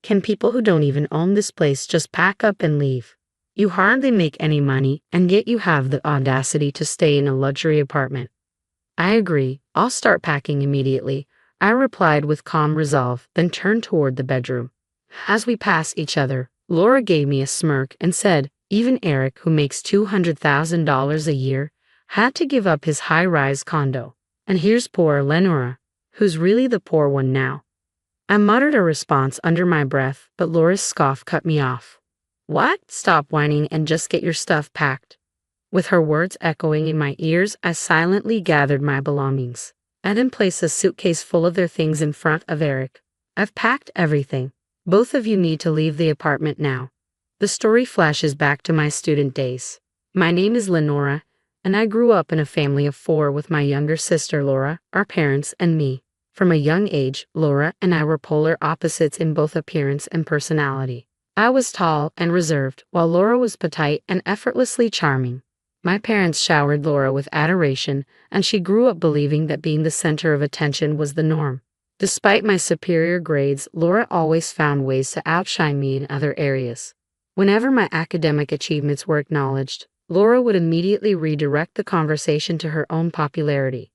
Can people who don't even own this place just pack up and leave? You hardly make any money, and yet you have the audacity to stay in a luxury apartment. I agree, I'll start packing immediately, I replied with calm resolve, then turned toward the bedroom. As we passed each other, Laura gave me a smirk and said, even Eric, who makes $200,000 a year, had to give up his high-rise condo. And here's poor Lenora, who's really the poor one now. I muttered a response under my breath, but Laura's scoff cut me off. What? Stop whining and just get your stuff packed. With her words echoing in my ears, I silently gathered my belongings. I then placed a suitcase full of their things in front of Eric. I've packed everything. Both of you need to leave the apartment now. The story flashes back to my student days. My name is Lenora, and I grew up in a family of 4 with my younger sister Laura, our parents, and me. From a young age, Laura and I were polar opposites in both appearance and personality. I was tall and reserved, while Laura was petite and effortlessly charming. My parents showered Laura with adoration, and she grew up believing that being the center of attention was the norm. Despite my superior grades, Laura always found ways to outshine me in other areas. Whenever my academic achievements were acknowledged, Laura would immediately redirect the conversation to her own popularity.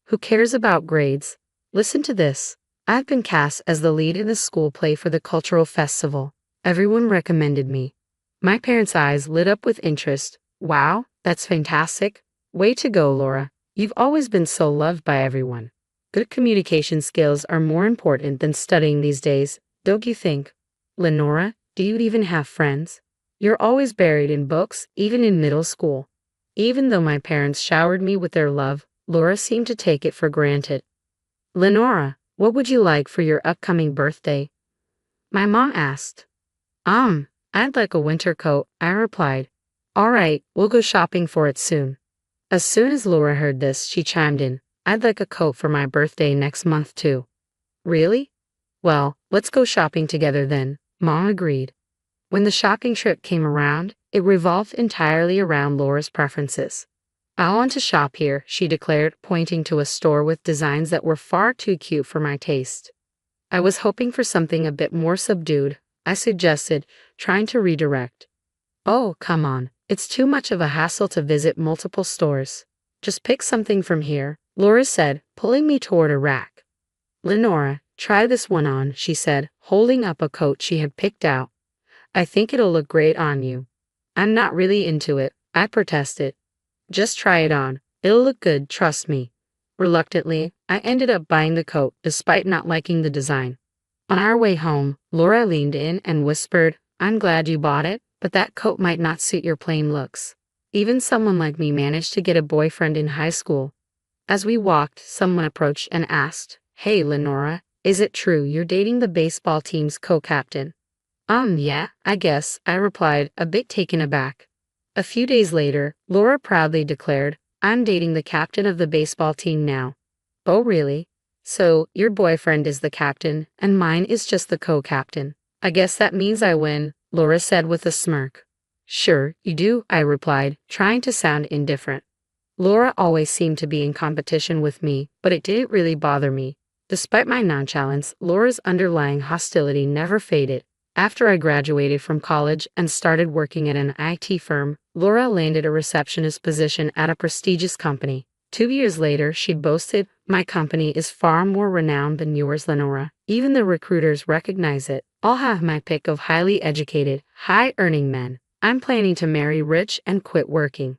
Who cares about grades? Listen to this. I've been cast as the lead in the school play for the cultural festival. Everyone recommended me. My parents' eyes lit up with interest. Wow, that's fantastic. Way to go, Laura. You've always been so loved by everyone. Good communication skills are more important than studying these days, don't you think? Lenora, do you even have friends? You're always buried in books, even in middle school. Even though my parents showered me with their love, Laura seemed to take it for granted. Lenora, what would you like for your upcoming birthday? My mom asked. I'd like a winter coat, I replied. All right, we'll go shopping for it soon. As soon as Laura heard this, she chimed in. I'd like a coat for my birthday next month too. Really? Well, let's go shopping together then, Mom agreed. When the shopping trip came around, it revolved entirely around Laura's preferences. I want to shop here, she declared, pointing to a store with designs that were far too cute for my taste. I was hoping for something a bit more subdued, I suggested, trying to redirect. Oh, come on, it's too much of a hassle to visit multiple stores. Just pick something from here, Laura said, pulling me toward a rack. Lenora, try this one on, she said, holding up a coat she had picked out. I think it'll look great on you. I'm not really into it, I protested. Just try it on. It'll look good, trust me. Reluctantly, I ended up buying the coat, despite not liking the design. On our way home, Laura leaned in and whispered, I'm glad you bought it, but that coat might not suit your plain looks. Even someone like me managed to get a boyfriend in high school. As we walked, someone approached and asked, Hey Lenora, is it true you're dating the baseball team's co-captain? Yeah, I guess, I replied, a bit taken aback. A few days later, Laura proudly declared, I'm dating the captain of the baseball team now. Oh really? So, your boyfriend is the captain, and mine is just the co-captain. I guess that means I win, Laura said with a smirk. Sure, you do, I replied, trying to sound indifferent. Laura always seemed to be in competition with me, but it didn't really bother me. Despite my nonchalance, Laura's underlying hostility never faded. After I graduated from college and started working at an IT firm, Laura landed a receptionist position at a prestigious company. 2 years later, she boasted, my company is far more renowned than yours, Lenora. Even the recruiters recognize it. I'll have my pick of highly educated, high-earning men. I'm planning to marry rich and quit working.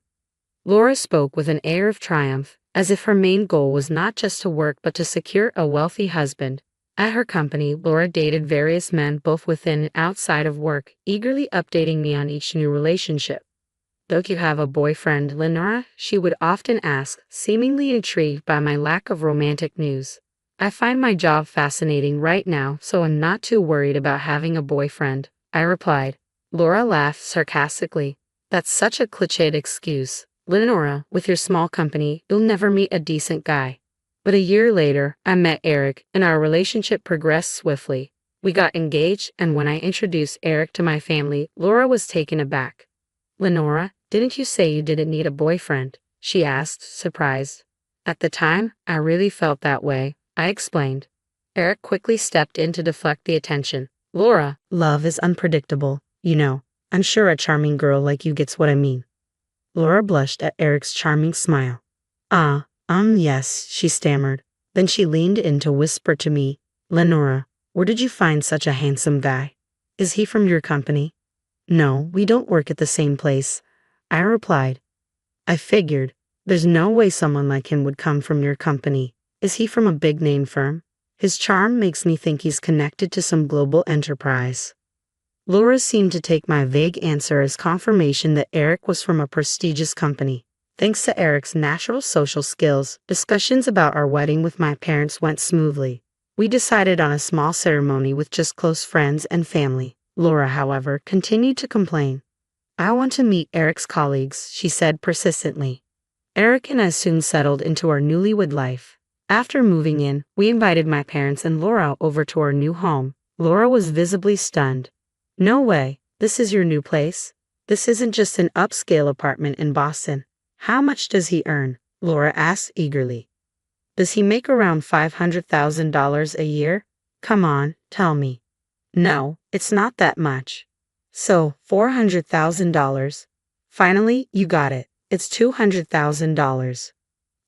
Laura spoke with an air of triumph, as if her main goal was not just to work but to secure a wealthy husband. At her company, Laura dated various men both within and outside of work, eagerly updating me on each new relationship. Don't you have a boyfriend, Lenora? She would often ask, seemingly intrigued by my lack of romantic news. I find my job fascinating right now, so I'm not too worried about having a boyfriend, I replied. Laura laughed sarcastically. That's such a cliched excuse. Lenora, with your small company, you'll never meet a decent guy. But a year later, I met Eric, and our relationship progressed swiftly. We got engaged, and when I introduced Eric to my family, Laura was taken aback. Lenora, didn't you say you didn't need a boyfriend? She asked, surprised. At the time, I really felt that way, I explained. Eric quickly stepped in to deflect the attention. Laura, love is unpredictable, you know. I'm sure a charming girl like you gets what I mean. Laura blushed at Eric's charming smile. Yes, she stammered. Then she leaned in to whisper to me, Lenora, where did you find such a handsome guy? Is he from your company? No, we don't work at the same place, I replied. I figured. There's no way someone like him would come from your company. Is he from a big name firm? His charm makes me think he's connected to some global enterprise. Laura seemed to take my vague answer as confirmation that Eric was from a prestigious company. Thanks to Eric's natural social skills, discussions about our wedding with my parents went smoothly. We decided on a small ceremony with just close friends and family. Laura, however, continued to complain. I want to meet Eric's colleagues, she said persistently. Eric and I soon settled into our newlywed life. After moving in, we invited my parents and Laura over to our new home. Laura was visibly stunned. No way, this is your new place? This isn't just an upscale apartment in Boston. How much does he earn? Laura asked eagerly. Does he make around $500,000 a year? Come on, tell me. No, it's not that much. So, $400,000. Finally, you got it. It's $200,000.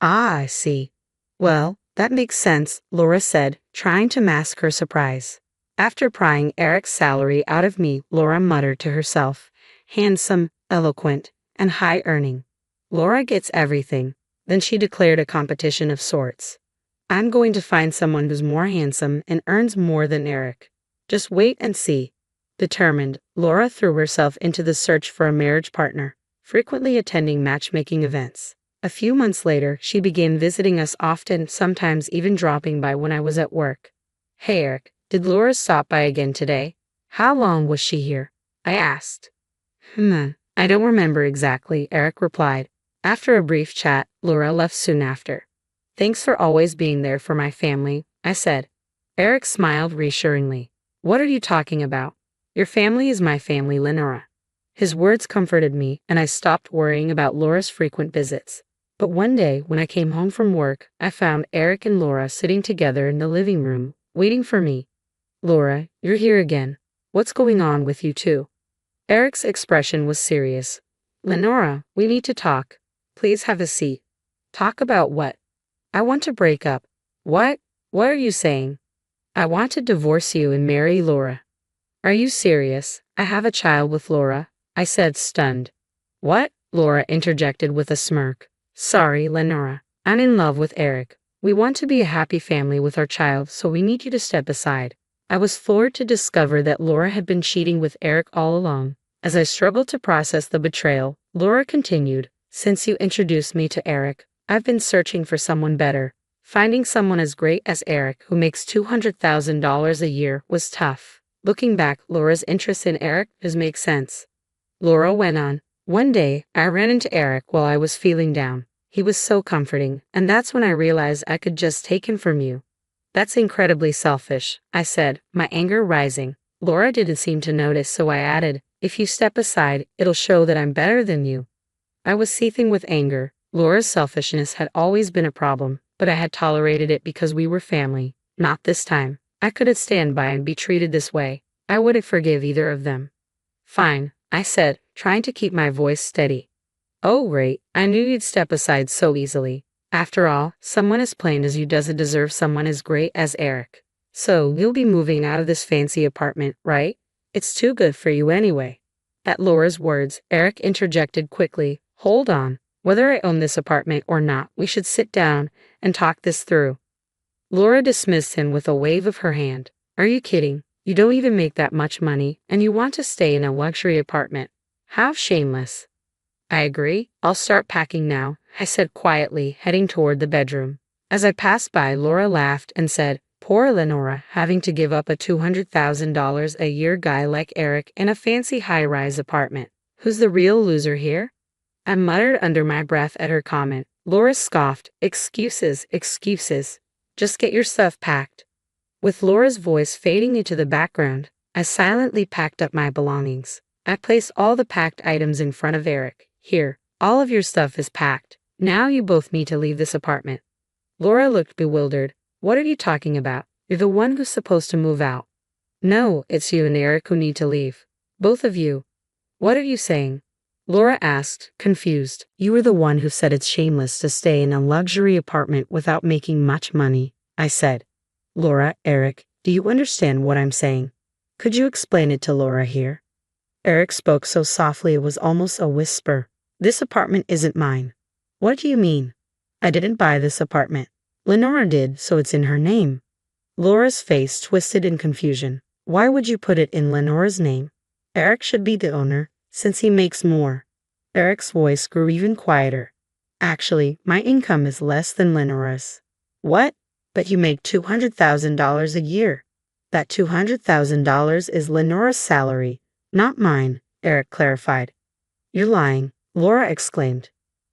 Ah, I see. Well, that makes sense, Laura said, trying to mask her surprise. After prying Eric's salary out of me, Laura muttered to herself, handsome, eloquent, and high-earning. Laura gets everything. Then she declared a competition of sorts. I'm going to find someone who's more handsome and earns more than Eric. Just wait and see. Determined, Laura threw herself into the search for a marriage partner, frequently attending matchmaking events. A few months later, she began visiting us often, sometimes even dropping by when I was at work. Hey Eric, did Laura stop by again today? How long was she here? I asked. I don't remember exactly, Eric replied. After a brief chat, Laura left soon after. Thanks for always being there for my family, I said. Eric smiled reassuringly. What are you talking about? Your family is my family, Lenora. His words comforted me, and I stopped worrying about Laura's frequent visits. But one day, when I came home from work, I found Eric and Laura sitting together in the living room, waiting for me. Laura, you're here again. What's going on with you two? Eric's expression was serious. Lenora, we need to talk. Please have a seat. Talk about what? I want to break up. What? What are you saying? I want to divorce you and marry Laura. Are you serious? I have a child with Laura, I said, stunned. What? Laura interjected with a smirk. Sorry, Lenora. I'm in love with Eric. We want to be a happy family with our child, so we need you to step aside. I was floored to discover that Laura had been cheating with Eric all along. As I struggled to process the betrayal, Laura continued, Since you introduced me to Eric, I've been searching for someone better. Finding someone as great as Eric, who makes $200,000 a year, was tough. Looking back, Laura's interest in Eric does make sense. Laura went on, One day, I ran into Eric while I was feeling down. He was so comforting, and that's when I realized I could just take him from you. That's incredibly selfish, I said, my anger rising. Laura didn't seem to notice, so I added, If you step aside, it'll show that I'm better than you. I was seething with anger. Laura's selfishness had always been a problem, but I had tolerated it because we were family. Not this time. I couldn't stand by and be treated this way. I wouldn't forgive either of them. Fine, I said, trying to keep my voice steady. Oh, right, I knew you'd step aside so easily. After all, someone as plain as you doesn't deserve someone as great as Eric. So, you'll be moving out of this fancy apartment, right? It's too good for you anyway. At Laura's words, Eric interjected quickly, Hold on. Whether I own this apartment or not, we should sit down and talk this through. Laura dismissed him with a wave of her hand. Are you kidding? You don't even make that much money, and you want to stay in a luxury apartment. How shameless. I agree. I'll start packing now, I said quietly, heading toward the bedroom. As I passed by, Laura laughed and said, Poor Lenora, having to give up a $200,000 a year guy like Eric in a fancy high-rise apartment. Who's the real loser here? I muttered under my breath at her comment. Laura scoffed, Excuses, excuses. Just get your stuff packed. With Laura's voice fading into the background, I silently packed up my belongings. I placed all the packed items in front of Eric. Here, all of your stuff is packed. Now you both need to leave this apartment. Laura looked bewildered. What are you talking about? You're the one who's supposed to move out. No, it's you and Eric who need to leave. Both of you. What are you saying? Laura asked, confused. You were the one who said it's shameless to stay in a luxury apartment without making much money, I said. Laura, Eric, do you understand what I'm saying? Could you explain it to Laura here? Eric spoke so softly it was almost a whisper. This apartment isn't mine. What do you mean? I didn't buy this apartment. Lenora did, so it's in her name. Laura's face twisted in confusion. Why would you put it in Lenora's name? Eric should be the owner, since he makes more. Eric's voice grew even quieter. Actually, my income is less than Lenora's. What? But you make $200,000 a year. That $200,000 is Lenora's salary, not mine, Eric clarified. You're lying, Laura exclaimed.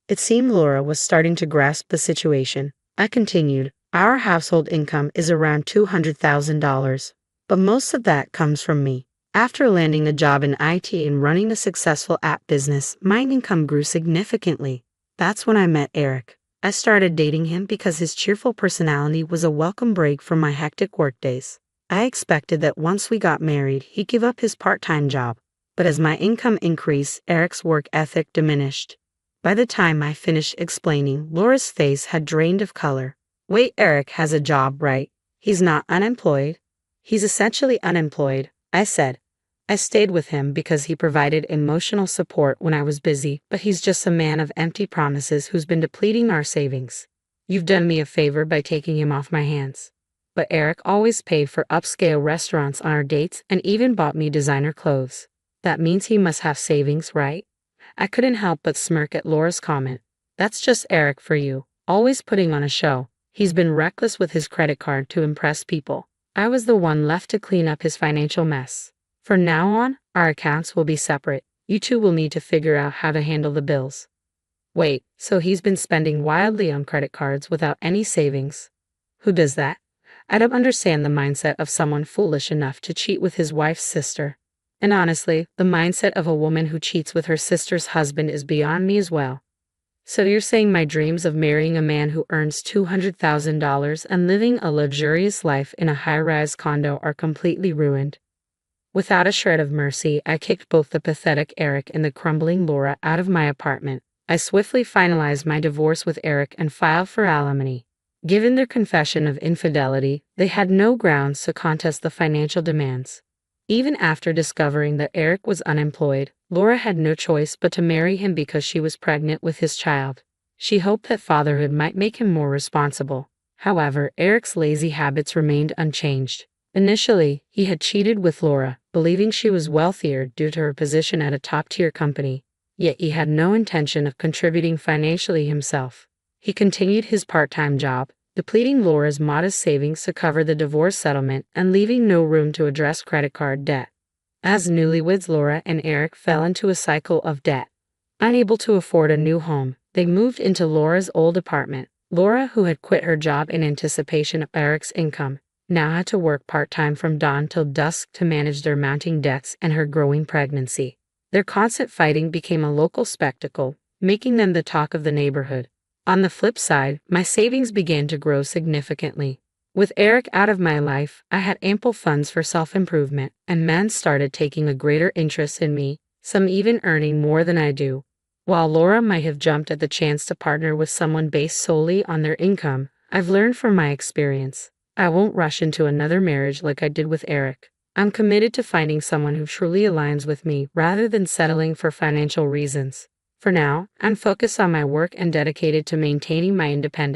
It seemed Laura was starting to grasp the situation. I continued, our household income is around $200,000, but most of that comes from me. After landing a job in IT and running a successful app business, my income grew significantly. That's when I met Eric. I started dating him because his cheerful personality was a welcome break from my hectic workdays. I expected that once we got married, he'd give up his part-time job. But as my income increased, Eric's work ethic diminished. By the time I finished explaining, Laura's face had drained of color. Wait, Eric has a job, right? He's not unemployed? He's essentially unemployed, I said. I stayed with him because he provided emotional support when I was busy, but he's just a man of empty promises who's been depleting our savings. You've done me a favor by taking him off my hands. But Eric always paid for upscale restaurants on our dates and even bought me designer clothes. That means he must have savings, right? I couldn't help but smirk at Laura's comment. That's just Eric for you, always putting on a show. He's been reckless with his credit card to impress people. I was the one left to clean up his financial mess. From now on, our accounts will be separate. You two will need to figure out how to handle the bills. Wait, so he's been spending wildly on credit cards without any savings? Who does that? I don't understand the mindset of someone foolish enough to cheat with his wife's sister. And honestly, the mindset of a woman who cheats with her sister's husband is beyond me as well. So you're saying my dreams of marrying a man who earns $200,000 and living a luxurious life in a high-rise condo are completely ruined? Without a shred of mercy, I kicked both the pathetic Eric and the crumbling Laura out of my apartment. I swiftly finalized my divorce with Eric and filed for alimony. Given their confession of infidelity, they had no grounds to contest the financial demands. Even after discovering that Eric was unemployed, Laura had no choice but to marry him because she was pregnant with his child. She hoped that fatherhood might make him more responsible. However, Eric's lazy habits remained unchanged. Initially, he had cheated with Laura, believing she was wealthier due to her position at a top-tier company. Yet he had no intention of contributing financially himself. He continued his part-time job, depleting Laura's modest savings to cover the divorce settlement and leaving no room to address credit card debt. As newlyweds, Laura and Eric fell into a cycle of debt. Unable to afford a new home, they moved into Laura's old apartment. Laura, who had quit her job in anticipation of Eric's income, now had to work part-time from dawn till dusk to manage their mounting debts and her growing pregnancy. Their constant fighting became a local spectacle, making them the talk of the neighborhood. On the flip side, my savings began to grow significantly. With Eric out of my life, I had ample funds for self-improvement, and men started taking a greater interest in me, some even earning more than I do. While Laura might have jumped at the chance to partner with someone based solely on their income, I've learned from my experience. I won't rush into another marriage like I did with Eric. I'm committed to finding someone who truly aligns with me rather than settling for financial reasons. For now, I'm focused on my work and dedicated to maintaining my independence.